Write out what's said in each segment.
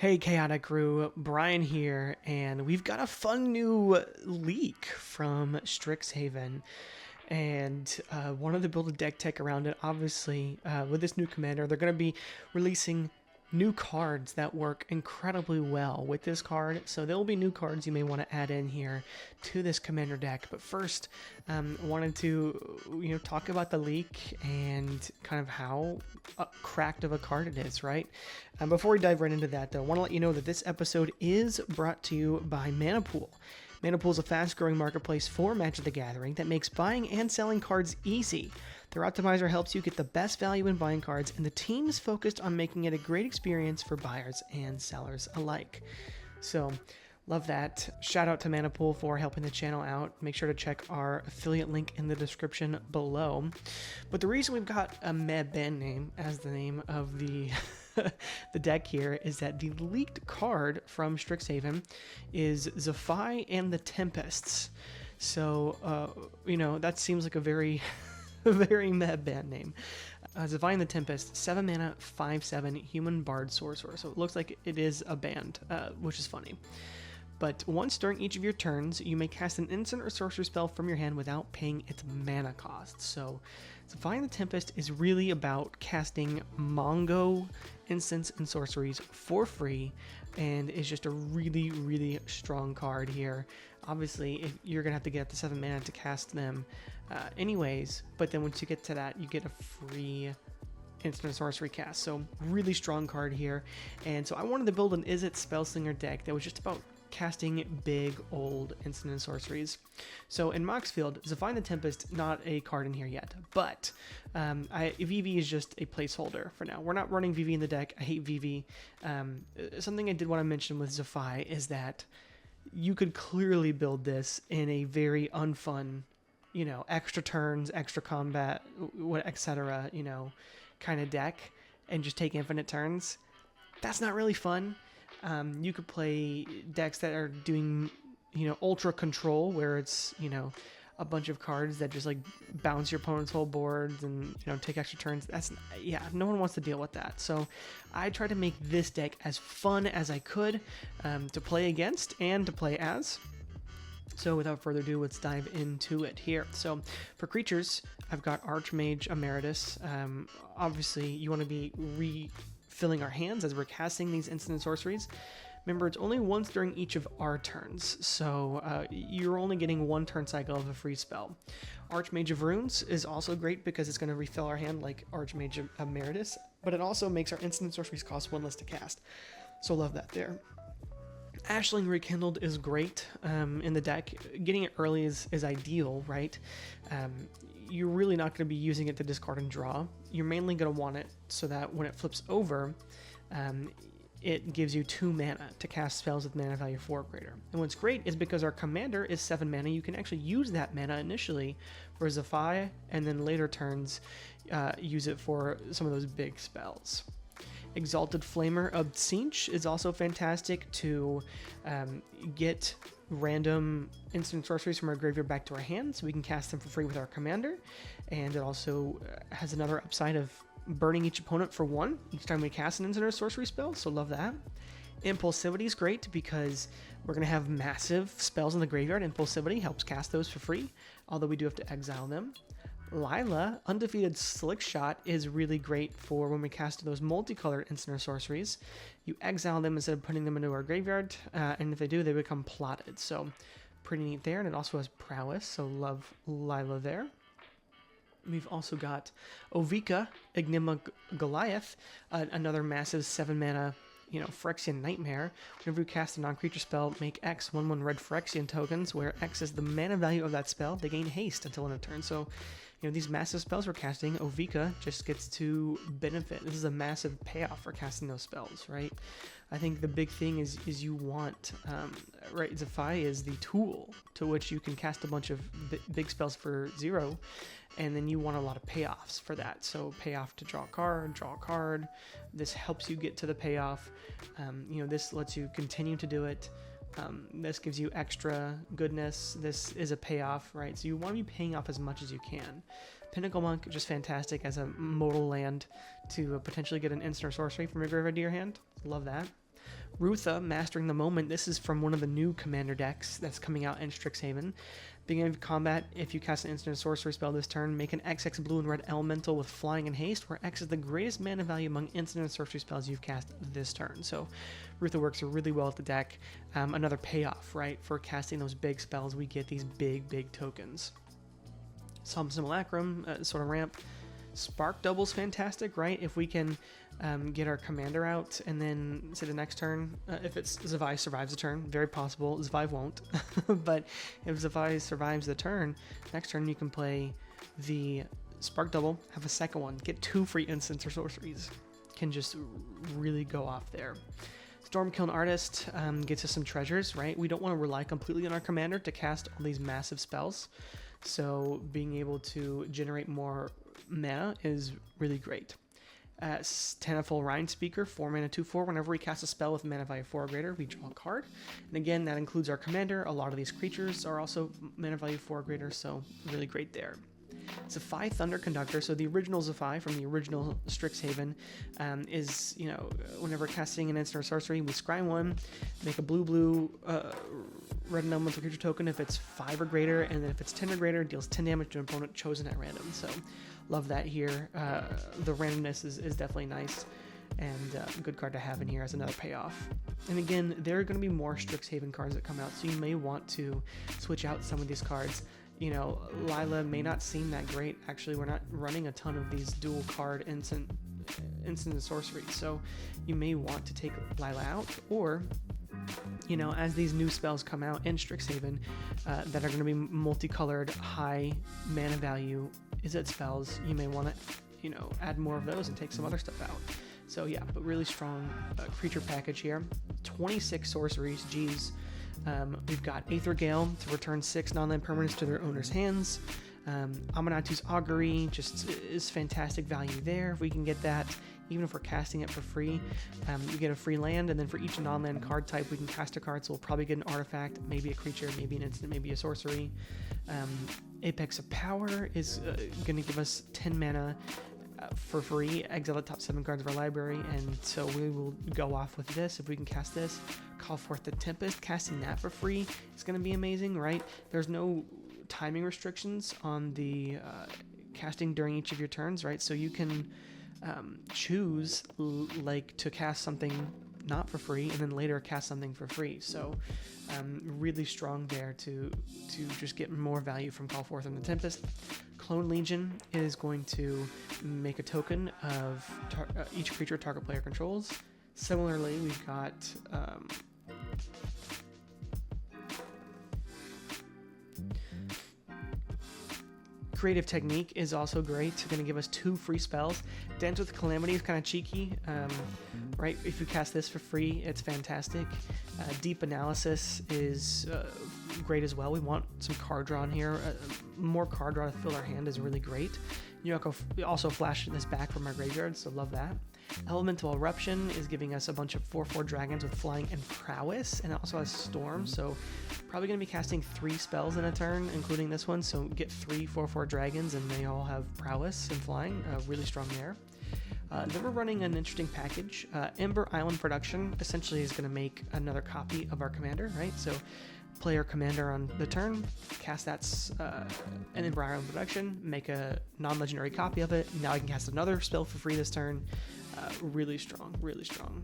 Hey Chaotic Crew, Brian here, and we've got a fun new leak from Strixhaven. And wanted to build a deck tech around it. Obviously, with this new commander, they're going to be releasing new cards that work incredibly well with this card. So there will be new cards you may want to add in here to this commander deck. But first, wanted to talk about the leak and kind of how cracked of a card it is, right? Before we dive right into that, though, I want to let you know that this episode is brought to you by Mana Pool. Mana Pool is a fast-growing marketplace for Magic the Gathering that makes buying and selling cards easy. Their optimizer helps you get the best value in buying cards, and the team is focused on making it a great experience for buyers and sellers alike. So, love that. Shout out to Mana Pool for helping the channel out. Make sure to check our affiliate link in the description below. But the reason we've got a Meh band name as the name of the the deck here is that the leaked card from Strixhaven is Zaffai and the Tempests. So, that seems like a very, very meh band name. Zaffai and the Tempest, 7 mana, 5/7 human bard sorcerer. So it looks like it is a band, which is funny. But once during each of your turns, you may cast an instant or sorcery spell from your hand without paying its mana cost. So, Zaffai the Tempest is really about casting Mongo instants and sorceries for free, and is just a really, really strong card here. Obviously, if you're going to have to get the 7 mana to cast them anyways, but then once you get to that, you get a free instant sorcery cast. So, really strong card here. And so I wanted to build an Izzet Spellslinger deck that was just about casting big old instant and sorceries. So in Moxfield, Zaffai the Tempest, not a card in here yet, but VV is just a placeholder for now. We're not running VV in the deck. I hate VV. Something I did want to mention with Zaffai is that you could clearly build this in a very unfun, extra turns, extra combat, etc., kind of deck, and just take infinite turns. That's not really fun. You could play decks that are doing, ultra control, where it's, a bunch of cards that just like bounce your opponent's whole boards and, take extra turns. No one wants to deal with that. So I tried to make this deck as fun as I could to play against and to play as. So without further ado, let's dive into it here. So for creatures, I've got Archmage Emeritus. Obviously, you want to be filling our hands as we're casting these instant sorceries. Remember, it's only once during each of our turns, so you're only getting one turn cycle of a free spell. Archmage of Runes is also great because it's going to refill our hand like Archmage Emeritus, but it also makes our instant sorceries cost 1 less to cast, so love that there. Ashling Rekindled is great in the deck. Getting it early is ideal, right? You're really not going to be using it to discard and draw. You're mainly going to want it so that when it flips over, it gives you 2 mana to cast spells with mana value 4 or greater. And what's great is because our commander is 7 mana, you can actually use that mana initially for Zaffai, and then later turns use it for some of those big spells. Exalted Flamer of Tzeentch is also fantastic to get random instant sorceries from our graveyard back to our hand, so we can cast them for free with our commander. And it also has another upside of burning each opponent for 1 each time we cast an instant or sorcery spell, so love that. Impulsivity is great because we're going to have massive spells in the graveyard. Impulsivity helps cast those for free, although we do have to exile them. Lila, Undefeated Slick Shot, is really great for when we cast those multicolored instant or sorceries. You exile them instead of putting them into our graveyard, and if they do, they become plotted. So pretty neat there, and it also has Prowess, so love Lila there. We've also got Ovika, Enigma Goliath, another massive 7 mana Phyrexian Nightmare. Whenever you cast a non-creature spell, make X 1/1 red Phyrexian tokens, where X is the mana value of that spell. They gain haste until end of turn. So, these massive spells we're casting, Ovika just gets to benefit. This is a massive payoff for casting those spells, right? I think the big thing is you want, right, Zaffai is the tool to which you can cast a bunch of big spells for 0, and then you want a lot of payoffs for that. So payoff to draw a card. This helps you get to the payoff. This lets you continue to do it. This gives you extra goodness. This is a payoff, right? So you want to be paying off as much as you can. Pinnacle Monk, just fantastic as a modal land to potentially get an instant or sorcery from your graveyard to your hand. Love that. Rutha, Mastering the Moment. This is from one of the new commander decks that's coming out in Strixhaven. Beginning of combat, if you cast an instant sorcery spell this turn, make an XX blue and red elemental with flying and haste, where X is the greatest mana value among instant and sorcery spells you've cast this turn. So Rutha works really well with the deck. Another payoff, right? For casting those big spells, we get these big tokens. Some Simulacrum, sort of ramp. Spark Double's fantastic, right? If we can get our commander out and then say the next turn, if it's Zaffai survives the turn, very possible, Zaffai won't, but if Zaffai survives the turn, next turn you can play the Spark Double, have a second one, get 2 free instants or sorceries, can just really go off there. Stormkiln Artist gets us some treasures, right? We don't want to rely completely on our commander to cast all these massive spells, so being able to generate more mana is really great. Tenaful Rhine Speaker, 4 mana 2/4. Whenever we cast a spell with mana value 4 or greater, we draw a card. And again, that includes our commander. A lot of these creatures are also mana value 4 or greater, so really great there. Zaffai Thunder Conductor, so the original Zaffai from the original Strixhaven is, whenever casting an instant or sorcery, we scry 1, make a blue red elemental creature token if it's 5 or greater, and then if it's 10 or greater, deals 10 damage to an opponent chosen at random. So love that here. The randomness is definitely nice, and a good card to have in here as another payoff. And again, there are going to be more Strixhaven cards that come out, so you may want to switch out some of these cards. Lila may not seem that great. Actually, we're not running a ton of these dual card instant and sorcery, so you may want to take Lila out, or as these new spells come out in Strixhaven that are going to be multicolored, high mana value Izzet spells, you may want to add more of those and take some other stuff out. So yeah, but really strong creature package here. 26 sorceries, geez. We've got Aether Gale to return 6 non-land permanents to their owner's hands. Amanatu's Augury just is fantastic value there. If we can get that, even if we're casting it for free, you get a free land, and then for each non-land card type, we can cast a card, so we'll probably get an artifact, maybe a creature, maybe an instant, maybe a sorcery. Apex of Power is going to give us 10 mana for free, exile the top 7 cards of our library, and so we will go off with this if we can cast this. Call forth the Tempest, casting that for free is going to be amazing, right? There's no timing restrictions on the casting during each of your turns, right? So you can choose to cast something not for free and then later cast something for free. So really strong there to just get more value from Call Forth and the Tempest. Clone Legion is going to make a token of each creature target player controls. Similarly, we've got Creative Technique is also great. It's going to give us 2 free spells. Dance with Calamity is kind of cheeky, right? If you cast this for free, it's fantastic. Deep Analysis is great as well. We want some card draw in here. More card draw to fill our hand is really great. You also flash this back from our graveyard, so love that. Elemental Eruption is giving us a bunch of 4/4 dragons with flying and prowess, and it also has Storm, so probably going to be casting 3 spells in a turn, including this one, so get 3 4/4 dragons, and they all have prowess and flying, really strong there. Then we're running an interesting package. Ember Island Production essentially is going to make another copy of our commander, right? So play our commander on the turn, cast an Ember Island Production, make a non-legendary copy of it. Now I can cast another spell for free this turn. Really strong, really strong.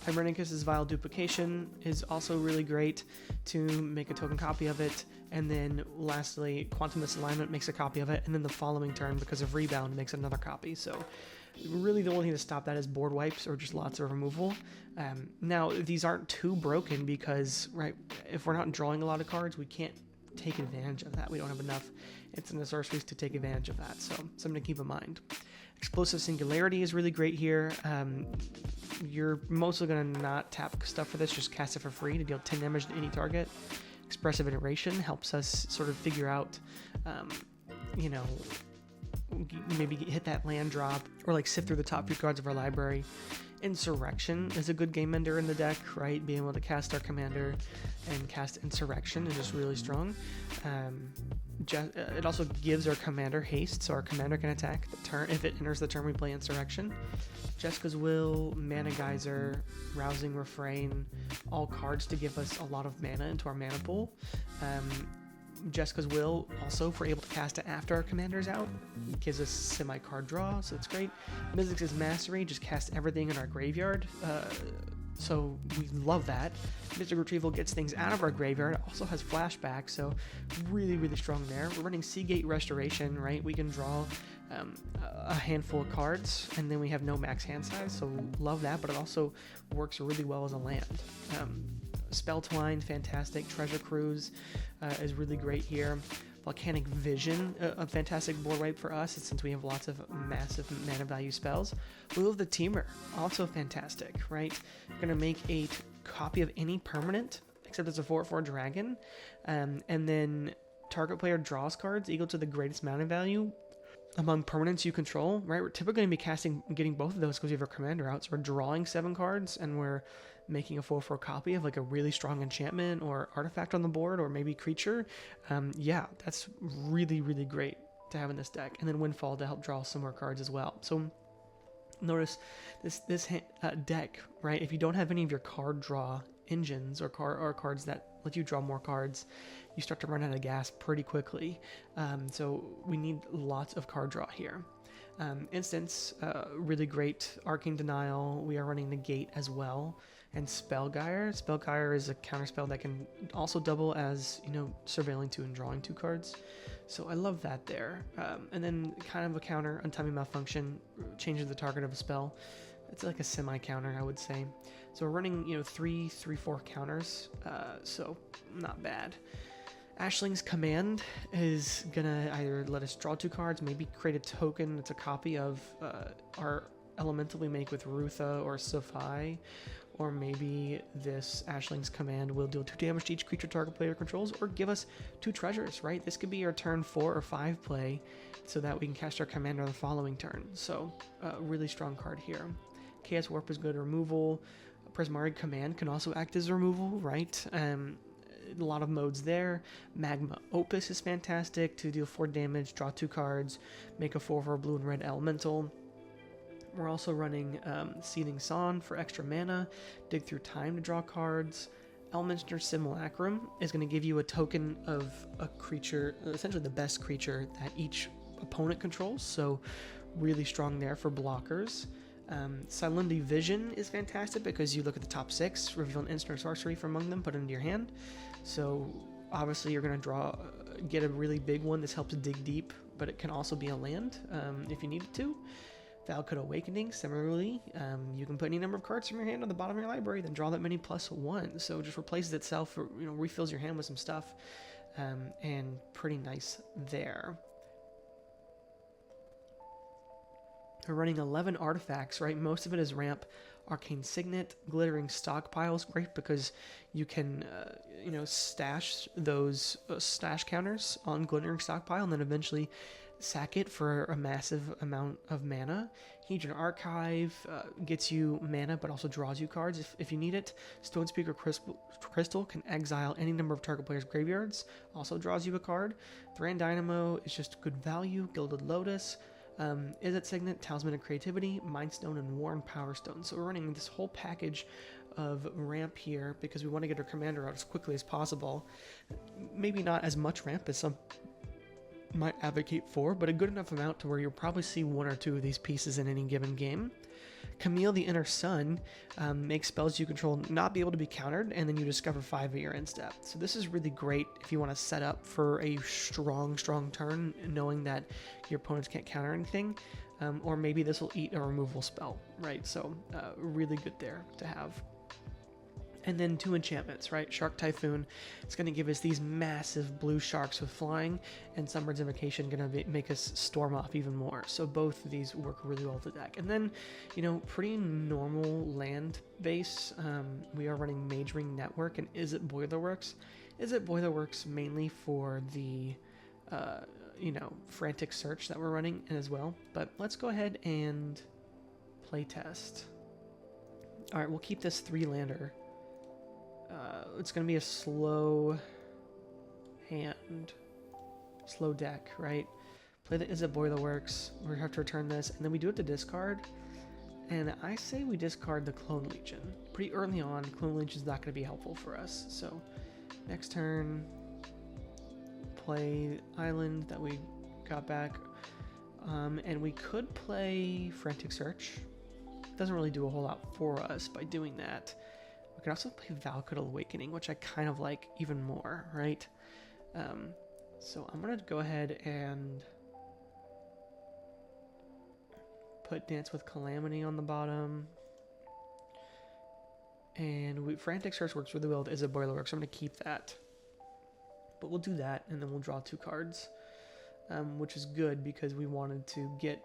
Hibernicus's Vile Duplication is also really great to make a token copy of it. And then lastly, Quantum Misalignment makes a copy of it, and then the following turn, because of Rebound, makes another copy. So really the only thing to stop that is board wipes or just lots of removal. Now, these aren't too broken because, right, if we're not drawing a lot of cards, we can't take advantage of that. We don't have enough instant sorceries to take advantage of that, so something to keep in mind. Explosive Singularity is really great here. You're mostly going to not tap stuff for this, just cast it for free to deal 10 damage to any target. Expressive Iteration helps us sort of figure out, maybe hit that land drop or like sift through the top few cards of our library Insurrection is a good game ender in the deck, right? Being able to cast our commander and cast Insurrection is just really strong. It also gives our commander haste, so our commander can attack the turn if it enters the turn we play Insurrection. Jessica's Will, Mana Geyser, Rousing Refrain, all cards to give us a lot of mana into our mana pool. Jessica's Will also, if we're able to cast it after our commander's out, gives us semi-card draw, so it's great. Mizzix's Mastery, just cast everything in our graveyard, so we love that. Mystic Retrieval gets things out of our graveyard, it also has flashback, so really, really strong there. We're running Seagate Restoration, right? We can draw a handful of cards, and then we have no max hand size, so love that, but it also works really well as a land. Spell Twine, fantastic. Treasure Cruise is really great here. Volcanic Vision, a fantastic board wipe for us since we have lots of massive mana value spells. Will of the Teamer, also fantastic, right? We're going to make a copy of any permanent, except it's a 4/4 dragon, and then target player draws cards equal to the greatest mana value among permanents you control, right? We're typically going to be getting both of those because we have our commander out, so we're drawing 7 cards, and we're making a 4/4 copy of like a really strong enchantment or artifact on the board, or maybe creature. Yeah, that's really, really great to have in this deck. And then Windfall to help draw some more cards as well. So notice this deck, right? If you don't have any of your card draw engines or cards that let you draw more cards, you start to run out of gas pretty quickly. So we need lots of card draw here. Instance, really great. Arcane Denial, we are running Negate as well. And Spellgyre. Spellgyre is a counterspell that can also double as, surveilling 2 and drawing 2 cards. So I love that there. And then kind of a counter, Untimely Malfunction, changes the target of a spell. It's like a semi-counter, I would say. So we're running, 3/4 counters, so not bad. Ashling's Command is gonna either let us draw 2 cards, maybe create a token. It's a copy of our elemental we make with Rutha or Zaffai, or maybe this Ashling's Command will deal 2 damage to each creature target player controls, or give us 2 treasures, right? This could be our turn 4 or 5 play, so that we can cast our commander the following turn. So, really strong card here. Chaos Warp is good removal. Prismari Command can also act as removal, right? A lot of modes there. Magma Opus is fantastic to deal 4 damage, draw 2 cards, make a 4/4 blue and red elemental. We're also running Seething Song for extra mana, Dig Through Time to draw cards. Elminster Simulacrum is going to give you a token of a creature, essentially the best creature that each opponent controls, so really strong there for blockers. Silundi Vision is fantastic because you look at the top 6, reveal an instant or sorcery from among them, put it into your hand. So obviously you're going to get a really big one. This helps dig deep, but it can also be a land if you need it to. Valakut Awakening, similarly, you can put any number of cards from your hand on the bottom of your library, then draw that many +1. So it just replaces itself, or, refills your hand with some stuff, and pretty nice there. We're running 11 artifacts, right? Most of it is ramp. Arcane Signet, Glittering Stockpile is great because you can, stash those stash counters on Glittering Stockpile and then eventually sack it for a massive amount of mana. Hedron Archive gets you mana but also draws you cards if you need it. Stonespeaker Crystal can exile any number of target players' graveyards, also draws you a card. Thran Dynamo is just good value. Gilded Lotus. Is it Signet, Talisman of Creativity, Mind Stone, and Worn Power Stone. So we're running this whole package of ramp here because we want to get our commander out as quickly as possible. Maybe not as much ramp as some might advocate for, but a good enough amount to where you'll probably see 1 or 2 of these pieces in any given game. Camille the Inner Sun makes spells you control not be able to be countered, and then you discover 5 at your end step. So this is really great if you want to set up for a strong turn, knowing that your opponents can't counter anything, or maybe this will eat a removal spell, right? So really good there to have. And then 2 enchantments, right? Shark Typhoon, it's going to give us these massive blue sharks with flying, and Sunbird's Invocation going to make us storm off even more. So both of these work really well with the deck. And then, pretty normal land base. We are running Mage Ring Network and Is It Boilerworks? Is It Boilerworks mainly for the, frantic search that we're running as well. But let's go ahead and play test. All right, we'll keep this 3-lander. It's going to be a slow hand, slow deck, right? Play the Is It Boilerworks. We have to return this, and then we do it to discard. And I say we discard the Clone Legion. Pretty early on, Clone Legion is not going to be helpful for us. So next turn, play Island that we got back. And we could play Frantic Search. Doesn't really do a whole lot for us by doing that. We can also play Valakut Awakening, which I kind of like even more, right? So I'm going to go ahead and put Dance with Calamity on the bottom. And Frantic Search works really well with Is It Boilerworks, so I'm going to keep that. But we'll do that, and then we'll draw 2 cards, which is good because we wanted to get...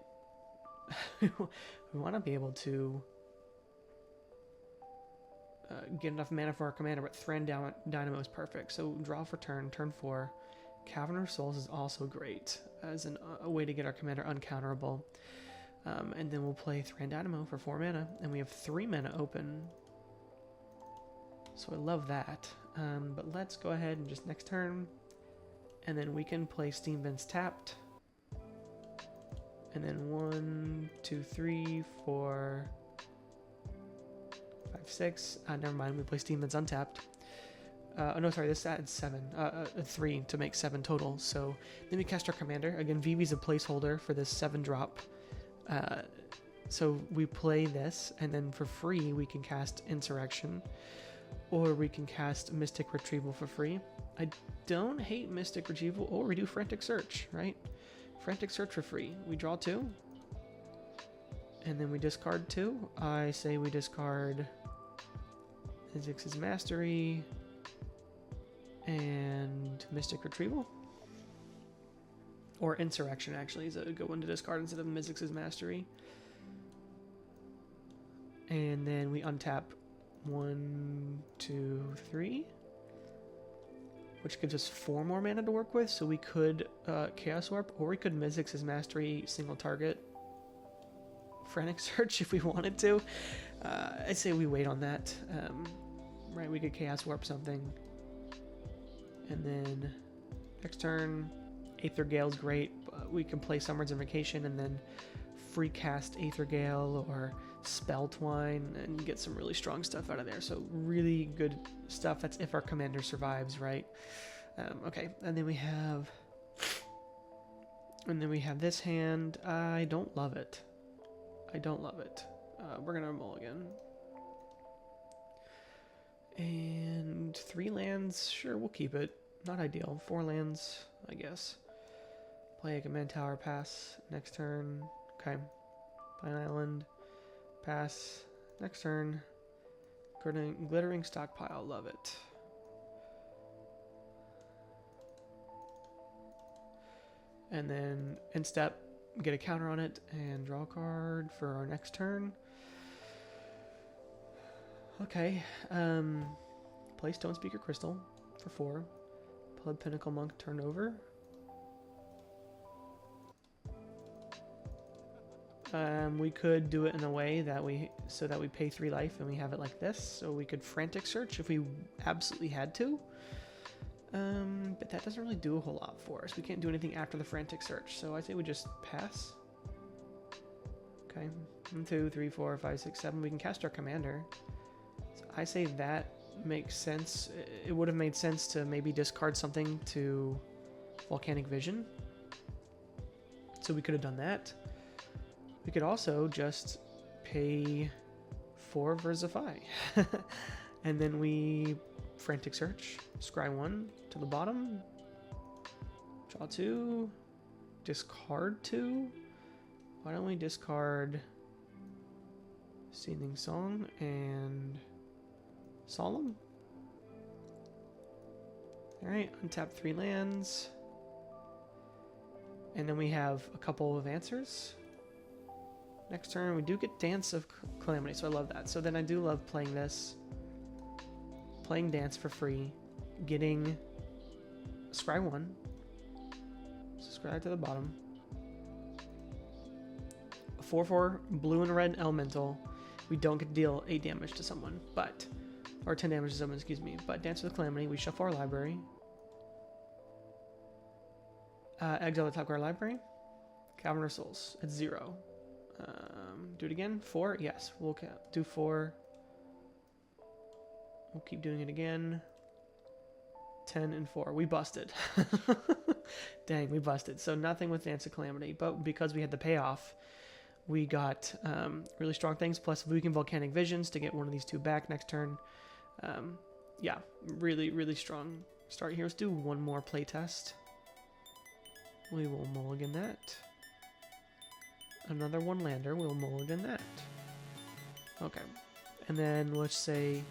we want to be able to get enough mana for our commander, but Thran Dynamo is perfect. So draw for turn 4. Cavern of Souls is also great as a way to get our commander uncounterable. And then we'll play Thran Dynamo for 4 mana, and we have 3 mana open. So I love that. But let's go ahead and just next turn, and then we can play Steam Vents tapped. And then 1, 2, 3, 4, 5, 6. Never mind, we play Steam Vents untapped. Oh no, sorry, this adds 7. 3 to make 7 total. So then we cast our commander. Again, Vivi's a placeholder for this 7-drop. So we play this, and then for free we can cast Insurrection, or we can cast Mystic Retrieval for free. I don't hate Mystic Retrieval, or we do Frantic Search, right? Frantic Search for free. We draw 2, and then we discard 2. I say we discard Mizzix's Mastery and Mystic Retrieval. Or Insurrection, actually, is a good one to discard instead of Mizzix's Mastery. And then we untap 1, 2, 3, which gives us 4 more mana to work with. So we could Chaos Warp, or we could Mizzix's Mastery single target Frantic Search if we wanted to. I'd say we wait on that. Right, we could Chaos Warp something. And then next turn, Aether Gale's great. We can play Summer's Invocation and then free cast Aether Gale or Spell Twine and get some really strong stuff out of there. So really good stuff. That's if our commander survives, right? Okay, and then we have this hand. I don't love it. We're gonna mulligan. And 3 lands, sure, we'll keep it. Not ideal. 4 lands, I guess. Play a Command Tower, pass. Next turn, okay. Play an island, pass. Next turn, Glittering Stockpile, love it. And then end step, get a counter on it, and draw a card for our next turn. Okay, play Stone Speaker Crystal for 4. Play Pinnacle Monk, turn over. We could do it in a way that we pay 3 life and we have it like this. So we could Frantic Search if we absolutely had to. But that doesn't really do a whole lot for us. We can't do anything after the Frantic Search. So I say we just pass. Okay, 1, 2, 3, 4, 5, 6, 7. We can cast our commander. So I say that makes sense. It would have made sense to maybe discard something to Volcanic Vision. So we could have done that. We could also just pay 4 for Zaffai. And then we Frantic Search, scry 1 to the bottom, draw 2, discard 2. Why don't we discard Seething Song and Solemn? Alright, untap 3 lands. And then we have a couple of answers. Next turn, we do get Dance of Calamity, so I love that. So then I do love playing this. Playing Dance for free. Getting Scry 1. Subscribe to the bottom. A 4/4 blue and red elemental. we don't get to deal 8 damage to someone, but, or 10 damage to someone, excuse me. But Dance with Calamity, we shuffle our library. Exile the top card library. Cavern of Souls, it's 0. Do it again, 4, yes, we'll do 4. We'll keep doing it again. 10 and 4, we busted. Dang, we busted. So nothing with Dance of Calamity, but because we had the payoff, we got really strong things, plus Weakened Volcanic Visions to get one of these 2 back next turn. Yeah, really, really strong start here. Let's do one more playtest. We will mulligan that. Another 1-lander, we'll mulligan that. Okay, and then let's say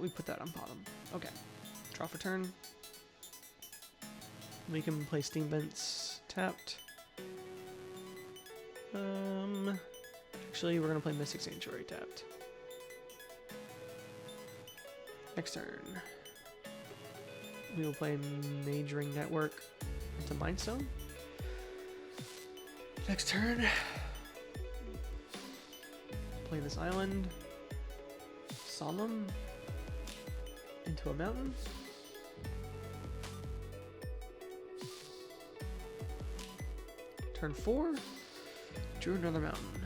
we put that on bottom. Okay, draw for turn. We can play Steam Vents tapped. Actually, we're gonna play Mystic Sanctuary tapped. Next turn, we will play Majoring Network into Mindstone. Next turn, play this island, Solemn into a mountain. Turn 4, drew another mountain.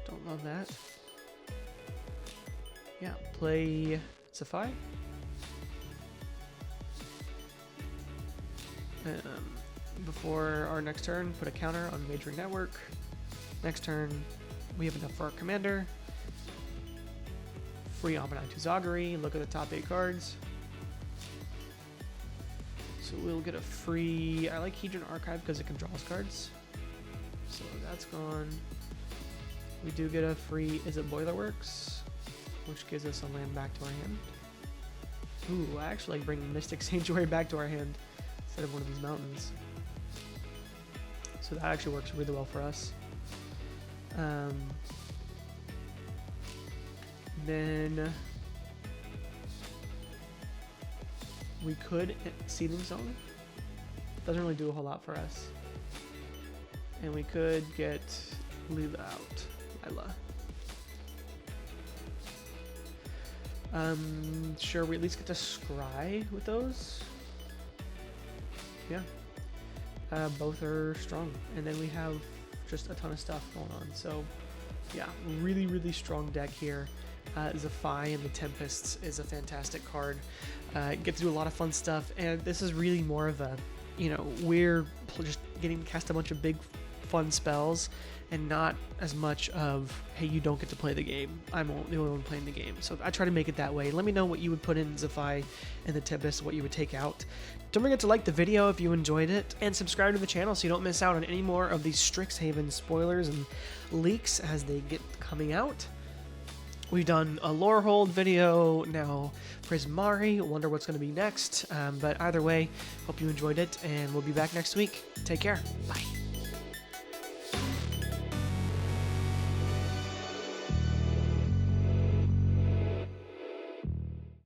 Don't love that. Yeah, play Zaffai. Before our next turn, put a counter on Majoring Network. Next turn, we have enough for our commander. Free Ammonite to Zagari. Look at the top 8 cards. So we'll get a free... I like Hedron Archive because it can draw us cards. So that's gone. We do get a free... Is it Boilerworks? Which gives us a land back to our hand. Ooh, I actually like bringing Mystic Sanctuary back to our hand instead of one of these mountains. So that actually works really well for us. Then we could Seething Zone. Doesn't really do a whole lot for us. And we could get Lila out. Sure, we at least get to scry with those. Yeah. Both are strong. And then we have just a ton of stuff going on. So, yeah, really, really strong deck here. Zaffai and the Tempests is a fantastic card. Get to do a lot of fun stuff. And this is really more of a, you know, we're just getting to cast a bunch of big, fun spells. And not as much of, hey, you don't get to play the game. I'm the only one playing the game. So I try to make it that way. Let me know what you would put in Zaffai and the Tempest, what you would take out. Don't forget to like the video if you enjoyed it, and subscribe to the channel so you don't miss out on any more of these Strixhaven spoilers and leaks as they get coming out. We've done a lore hold video, now Prismari, wonder what's going to be next. But either way, hope you enjoyed it, and we'll be back next week. Take care. Bye.